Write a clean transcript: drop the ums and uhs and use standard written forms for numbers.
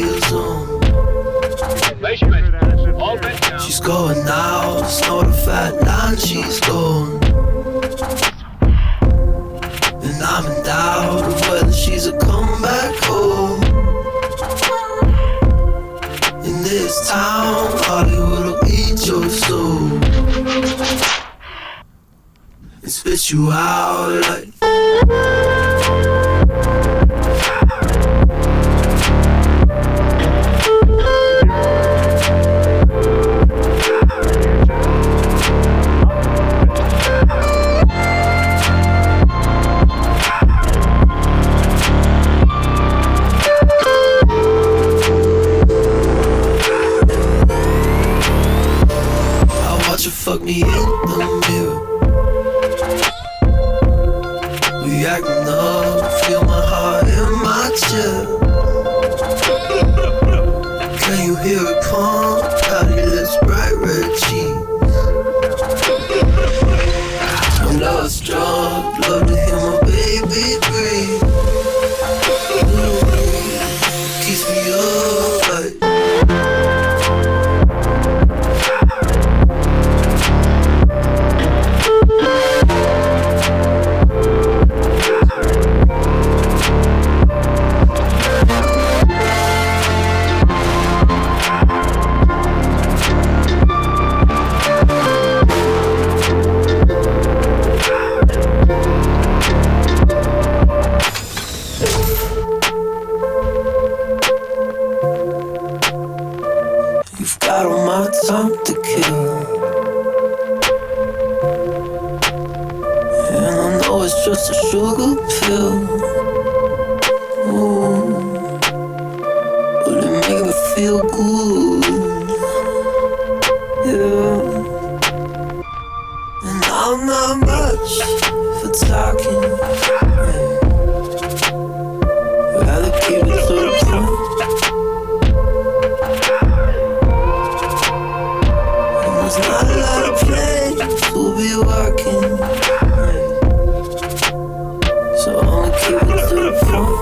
a zoom. She's going out, snort a fat line, she's gone. And I'm in doubt of whether she's a comeback home. In this town, Hollywood will eat your soul and spit you out like. Fuck me in the mirror. We acting up, feel my heart in my chest. Can you hear it pump? Pouty lips, bright red cheeks. I'm lost drunk, love to hear my baby breathe. Keeps me up like. You've got all my time to kill, and I know it's just a sugar pill. Ooh, but it make me feel good, yeah. And I'm not much for talking, rather keep it to the point. There's not a lot of place to be working, so I'ma keep it to the point.